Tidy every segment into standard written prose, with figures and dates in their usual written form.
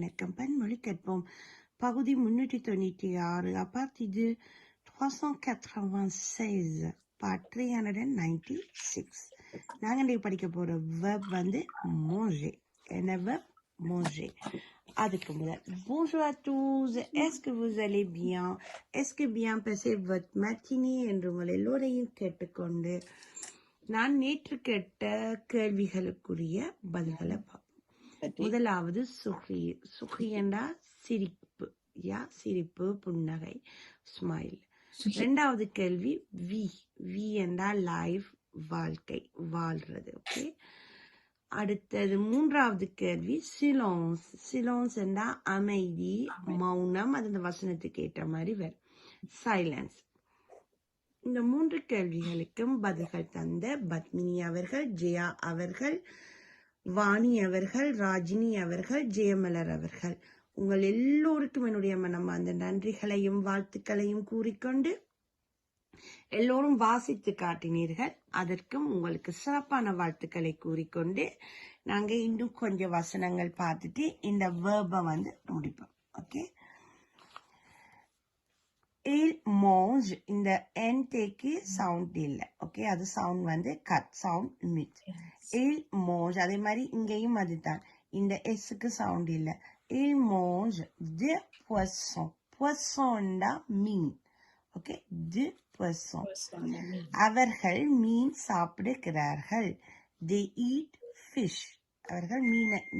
வணக்கம். பன்மொழி கற்போம். பகுதி 396. அப்பார்ட் இது 396 part 396. நாங்கள் இன்றைக்கு படிக்க போகிற verb வந்து manger. என்ன verb? manger. அதுக்கு முதல் bonjour à tous, est-ce que vous allez bien? Est-ce que bien passé votre matinée என்று உங்கள் எல்லோரையும் கேட்டுக்கொண்டு நான் நேற்று கேட்ட கேள்விகளுக்குரிய பதில்களை பார்ப்போம். முதலாவது சுகி என்றா சிரிப்பு, சிரிப்பு, புன்னகை, ஸ்மைல். இரண்டாவது கேள்வி வி என்றா லைஃப், வாழ்க்கை, வாழ்றது. ஓகே. அடுத்தது மூன்றாவது கேள்வி சிலோன்ஸ் என்றா அமைதி, மௌனம். அது இந்த வசனத்துக்கு ஏற்ற மாதிரி வரும். சைலன்ஸ். இந்த மூன்று கேள்விகளுக்கும் பதில்கள் தந்த பத்மினி அவர்கள், ஜெயா அவர்கள், வாணி அவர்கள், ராஜினி அவர்கள், ஜெயமலர் அவர்கள், உங்கள் எல்லோருக்கும் என்னுடைய மனமார்ந்த நன்றிகளையும் வாழ்த்துக்களையும் கூறிக்கொண்டு எல்லோரும் வாசித்து காட்டினீர்கள். அதற்கும் உங்களுக்கு சிறப்பான வாழ்த்துக்களை கூறிக்கொண்டு நாங்க இன்னும் கொஞ்சம் வசனங்கள் பார்த்துட்டு இந்த வேர்பை வந்து முடிப்போம். ஓகே. Il mange, இந்த என்டேக்கு சவுண்ட் இல்லை. ஓகே, அது சவுண்ட் வந்து கட் சவுண்ட் மிட். Il mange, அதே மாதிரி இங்கேயும் அதுதான், இந்த எஸ்க்கு சவுண்ட் இல்லை. Il mange de poisson. poissonடா மீன். Okay, de poisson. அவர்கள் மீன் சாப்பிடுகிறார்கள். They eat fish. அவர்கள்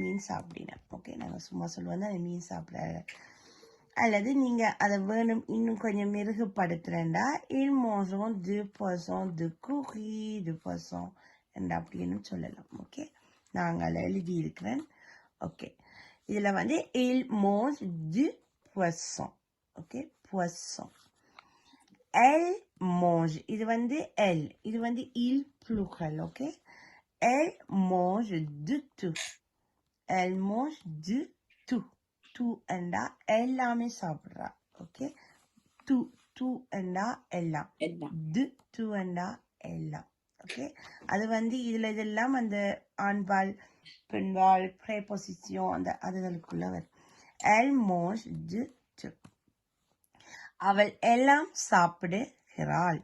மீன் சாப்பிடினர். ஓகே, நாங்கள் சும்மா சொல்லுவோம் தான் மீன் சாப்பிட்றாங்க. அல்லது நீங்க அதை வேணும் இன்னும் கொஞ்சம் மெருகுப்படுத்துறேன்டா il mange de poisson, de curry de poisson என்று அப்படின்னு சொல்லலாம். ஓகே, நாங்கள் எழுதி இருக்கிறேன். ஓகே, இதுல வந்து il mange de poisson. Okay, poisson. elle mange, இது வந்து elle, இது வந்து il plural. Okay, elle mange de tout. elle mange de tout. டூ என்றா எல்லாமே சாப்பிட்றா. ஓகே, டூ என்றா எல்லாம், டூ என்றா எல்லாம். ஓகே, அது வந்து இதுல இதெல்லாம் அந்த ஆண்பால் பெண்பால் ப்ரேபொசிஷன் அந்த அதுகளுக்குள்ள வரும். elle mange de tout. அவள் எல்லாம் சாப்பிடுகிறாள்.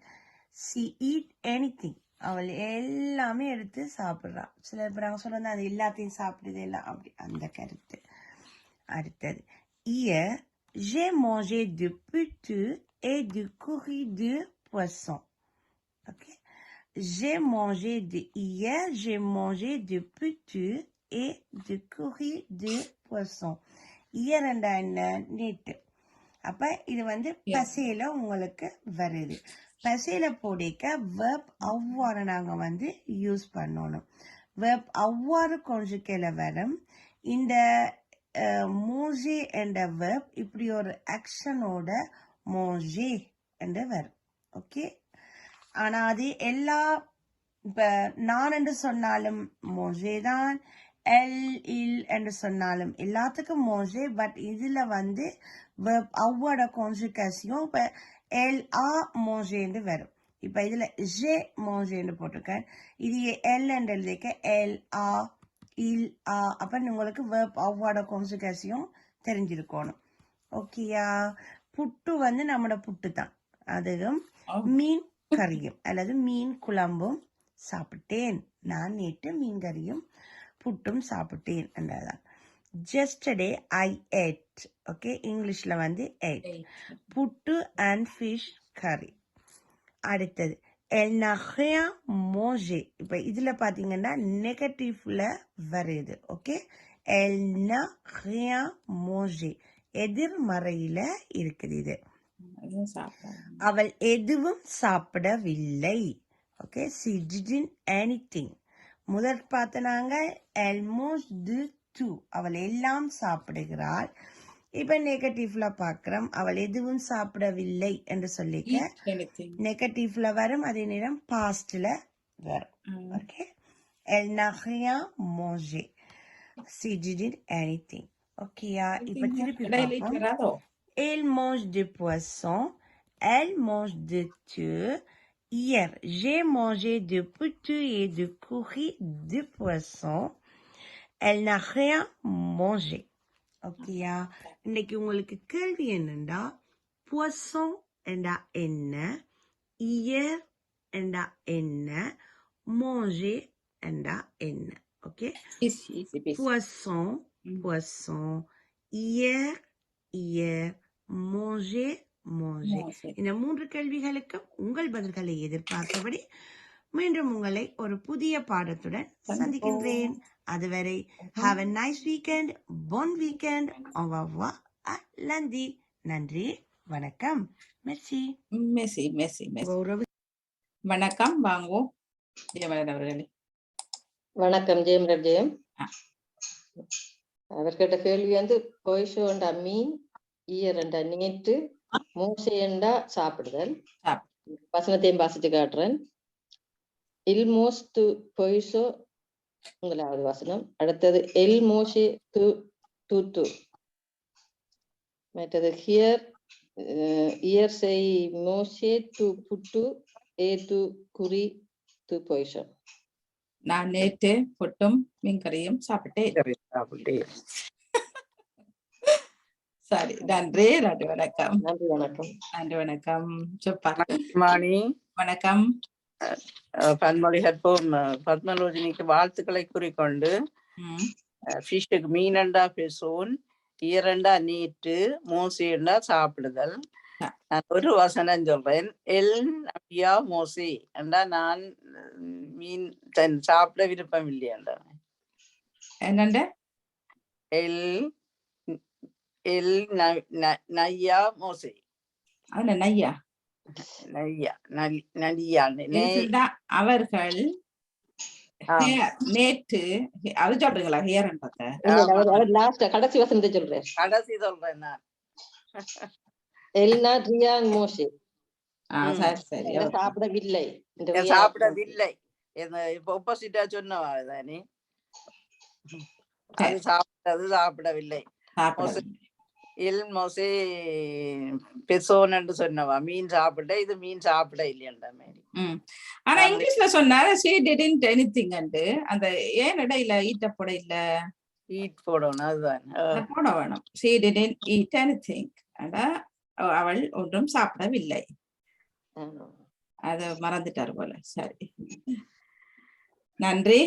she eat anything. அவள் எல்லாமே எடுத்து சாப்பிட்றா. சில பேர் அவங்க சொல்றது அது எல்லாத்தையும் சாப்பிடுது எல்லாம் அப்படி அந்த கருத்து. அடுத்தது hier j'ai mangé du putu et du curry de poisson. OK, hier j'ai mangé du putu et du curry de poisson. hier என்றா என்ன? நேற்று. அப்ப இது வந்து பசையில உங்களுக்கு வருது. பசையில போடிக்க வெர்ப் அவ்வாறு நாங்க வந்து யூஸ் பண்ணணும். வெர்ப் அவ்வாறு கொஞ்சம் வரும். இந்த மோஜே என்ற வெர்ப் இப்படி ஒரு ஆக்ஷனோட மோஜே என்ற வெர்ப். ஓகே, ஆனா அது எல்லா இப்ப நான் என்று சொன்னாலும் மோஜே தான், எல் இல் என்று சொன்னாலும் எல்லாத்துக்கும் மோஜே. பட் இதுல வந்து வெர்ப் அவ்வாட கான்ஜுகேஷன் இப்ப எல் ஆ மோஜேன்னு வரும். இப்ப இதுல ஜே மோஜேன்னு போட்டிருக்கேன். இது எல் என்று எழுதிக்க எல் ஆ il a. அப்ப உங்களுக்கு வெர்ப் அவ்வாட கான்ஜுகேஷன் தெரிஞ்சிருக்கணும். ஓகேயா? புட்டு வந்து நம்மளோட புட்டு தான். அதுவும் மீன் கறியும் அல்லது மீன் குழம்பும் சாப்பிட்டேன். நான் நேற்று மீன் கறியும் புட்டும் சாப்பிட்டேன் என்றதான். Yesterday I ate. ஓகே, இங்கிலீஷ்ல வந்து ate. புட்டு அண்ட் ஃபிஷ் கறி. அடுத்தது elle n'a rien mangé. இப்ப இதுல பாத்தீங்கன்னா நெகட்டிவ்ல வருது. Okay, elle n'a rien mangé, எதிர்மறையில இருக்குது இது. அவள் எதுவும் சாப்பிடவில்லை. Okay, she didn't anything. முதல் பார்த்தனாங்க elle mange de tout, அவள் எல்லாம் சாப்பிடுகிறாள். இப்ப நெகட்டிவ்ல பாக்குறோம், அவள் எதுவும் சாப்பிடவில்லை என்று சொல்லிக்க நெகட்டிவ்ல வரும். அதே நேரம் பாஸ்ட்ல வரும். Okay, elle n'a rien mangé, she didn't anything. ஓகேயா? இப்ப திருப்பி பார்ப்போம். elle mange du poisson, elle mange de tout. hier j'ai mangé du putu et du curry de poisson. elle n'a rien mangé. ஓகேயா? இன்னைக்கு உங்களுக்கு கேள்வி என்னண்டா, poisson என்றா என்ன, hier என்றா என்ன, manger என்றா என்ன? Okay, Easy, please. poisson, poisson, hier, hier, manger, manger. இந்த 3 கேள்விகளுக்கு உங்கள் பதில்களை எதிர்பார்த்தபடி மீண்டும் உங்களை ஒரு புதிய பாடத்துடன் சந்திக்கின்றேன். அதுவரை have a nice weekend, bon weekend, au revoir, à lundi. நன்றி, வணக்கம், மெர்சி. மெர்சி. வணக்கம், வாங்கோ ஜெயமலன் அவர்களே. வணக்கம் ஜெயமலன். ஜெயம் அவர் கேட்ட கேள்வி வந்து பொய்சோண்டா மீன், ஈயரண்டா நேற்று, மூசையண்டா சாப்பிடுதல். வசனத்தையும் வாசிச்சு காட்டுறேன். இல்மோஸ்து பொய்சோ முதலாவது வசனம். அடுத்தது எல் மோஷே து து. மற்றது ஹியர் இயர் செய் மோஷே து புட்டு ஏ து குறி து பொய்சோ. நான் நேற்று புட்டும் மீன்கறியும் சாப்பிட்டேன். சரி, நன்றி வணக்கம். நன்றி வணக்கம். வணக்கம். பன்மொழி கற்போம் பத்மலோஜினிக்கு வாழ்த்துக்களை கூறிக்கொண்டு, ஃபிஷ்டுக்கு மீனண்டா பெசோன், ஈரண்டா நீட்டு, மோசியண்டா சாப்பிடுதல். நான் ஒரு வசனம் சொல்றேன். எல் நபியா மோசி என்றா நான் மீன் சாப்பிட விருப்பம் இல்லையாண்டா. என்னண்ட எல் எல் நையா மோசி. அது நையா அவர்கள் நேற்று அது சொல்றீங்களா? கடைசி வசனத்தை சொல்றேன். கடைசி சொல்றேன் நான். சாப்பிடவில்லை இப்ப ஆப்போசிட்டா சொன்னவாதானே, அது சாப்பிடவில்லை. எல் மோசே பெசோன் என்று சொன்னவா மீன் சாப்பிட, இது மீன் சாப்பிட இல்லையண்டா மாதிரி. ஆனா இங்கிலீஷ்ல சொன்னாரு she didn't anything and அந்த ஏன் இடையில ஈட்ட போட இல்ல, ஈட் போடணும், அதுதான் போட வேணும். she didn't eat anything, அவள் ஒன்றும் சாப்பிடவில்லை. அத மறந்துட்டாரு போல. சரி, நன்றி.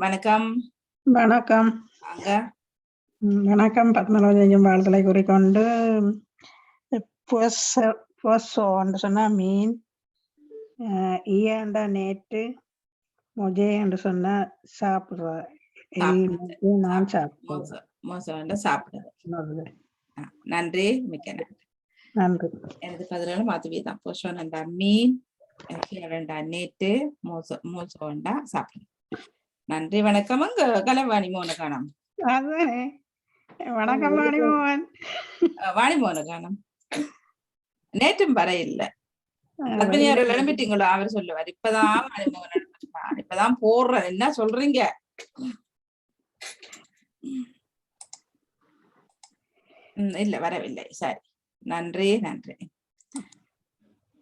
வணக்கம். வணக்கம். அங்க வணக்கம். பத்மலோஜியும் வாழ்த்தலை கூறிக்கொண்டு, சொன்னா மீன், ஈயண்டா நேற்று, மொஜே என்று சொன்னா சாப்பிடுற, நான் சாப்பிடுறேன். நன்றி, மிக்க நன்றி. நன்றி. எனது பதிலாளர் மாத்துவிதான். பொசோண்டா மீன், ஈயண்டா நேற்று, மோசோண்டா சாப்பிடுறேன். நன்றி, வணக்கம். அங்க கலைவாணி மோன காணம். அதுதானே. வணக்கம் வாணிமோகன். வாணிமோகன காணம். நேற்றும் வர இல்ல. பத்மினியார் எழுப்பிட்டீங்களோ? அவர் சொல்லுவார். இப்பதான் வாணிமோகன் இப்பதான் போடுற. என்ன சொல்றீங்க? இல்ல, வரவில்லை. சரி, நன்றி.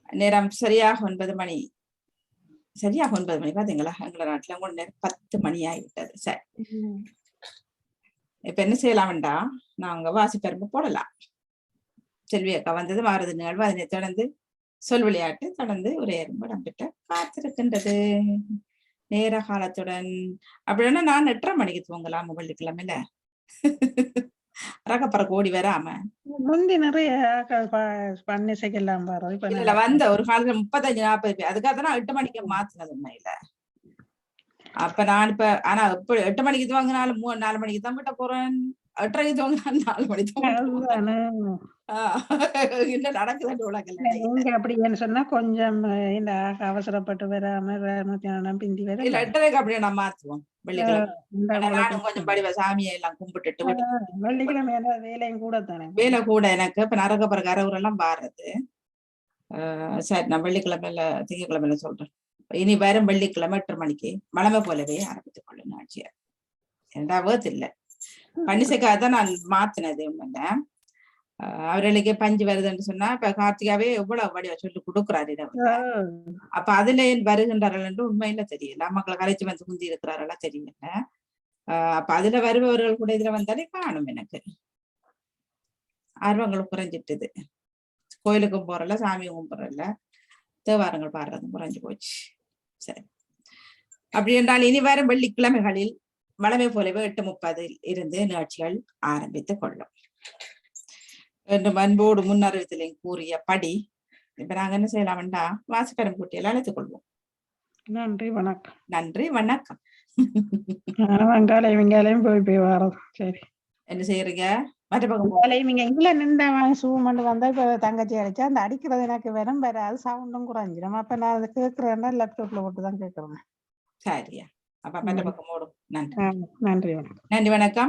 நேரம் சரியாக 9 மணி. பாத்தீங்களா? எங்களோட நாட்டுல கூட நேரம் 10 மணி ஆகிவிட்டது. சரி, இப்ப என்ன செய்யலாம்டா, நாங்க வாசிப்பெரும்பு போடலாம். செல்வி அக்கா வந்தது, மாறுது நிகழ்வு, அதனை தொடர்ந்து சொல் விளையாட்டு, தொடர்ந்து உரையரும்பு இடம்பெற்ற காத்திருக்கின்றது நேர காலத்துடன். அப்படின்னா நான் 8:30 மணிக்கு தூங்கலாம் வெள்ளிக்கிழமையில. ரகப்பறக்கு ஓடி வராம முந்தி நிறைய பண்ணிசைக்கெல்லாம் வந்த ஒரு காலத்துல 35-40 பேர். அதுக்காக நான் 8 மணிக்கு மாத்தினது உண்மையில. அப்ப நான் இப்ப ஆனா இப்ப 8 மணிக்கு துவங்கினாலும் 4 மணிக்கு தான் விட்ட போறேன். 8:30 துவங்கினாலும் 4 மணிக்கு தான் என்ன நடக்குதுன்னு உலகல. நீங்க அப்படின்னு சொன்னா கொஞ்சம் இந்த அவசரப்பட்டு வராம பிந்தி வர இல்ல 8:30 அப்படியே நான் மாத்துவோம் வெள்ளிக்கிழமை. நானும் கொஞ்சம் படிவ சாமியை எல்லாம் கும்பிட்டுட்டு வெள்ளிக்கிழமை வேலையும் கூட தானே. வேலை கூட எனக்கு இப்ப நரக பிறகு அரவுரெல்லாம் பாடுறது. சரி, நான் வெள்ளிக்கிழமையில திங்கக்கிழமையில சொல்றேன். இனி வரும் வெள்ளிக்கிழமை 8:30 மணிக்கு வளமை போலவே ஆரம்பித்துக் கொள்ளும் ஆட்சியார். இரண்டாவது இல்லை பன்னிசைக்காக தான் நான் மாத்தினது. உண்மையில அவர்களுக்கு பஞ்சு வருதுன்னு சொன்னா இப்ப கார்த்திகாவே எவ்வளவு வடிவ சொல்லி கொடுக்குறாரு. அப்ப அதுல வருகின்றார்கள் என்று உண்மையில தெரியல. மக்களை கரைச்சி வந்து குந்தி இருக்கிறார்களா தெரியல. அப்ப அதுல வருபவர்கள் கூட இதுல வந்தாலே காணும் எனக்கு. ஆர்வங்கள் குறைஞ்சிட்டுது. கோயிலுக்கும் போறல, சாமி கும்பிடல, தேவாரங்கள் பாடுறதும் குறைஞ்சு போச்சு. சரி, அப்படி என்றால் இனி வரும் வெள்ளிக்கிழமைகளில் வளமை போலவே 8:30 இருந்து நிகழ்ச்சிகள் ஆரம்பித்துக் கொள்ளும் என்று அன்போடு முன்னறிவித்தலையும் கூறியபடி இப்ப நாங்க என்ன செய்யலாம்டா வாசகரம் கூட்டியெல்லாம் அழைத்துக் கொள்வோம். நன்றி வணக்கம். நன்றி வணக்கம். வெங்காயம் போய் வரோம். சரி, என்ன செய்யறீங்க? மற்ற பக்கம் நீங்க இங்குள்ள நின்ற சூமண்டு வந்தா இப்ப தங்கச்சி அடிச்சா அந்த அடிக்கிறது எனக்கு வெறும் வராது, சவுண்டும் குறைஞ்சிடும். அப்ப நான் அதை கேட்கறேன்னா லேப்டாப்ல போட்டுதான் கேட்கறேன். சரியா? அப்ப மற்ற பக்கம் ஓடும். நன்றி. நன்றி வணக்கம். நன்றி வணக்கம்.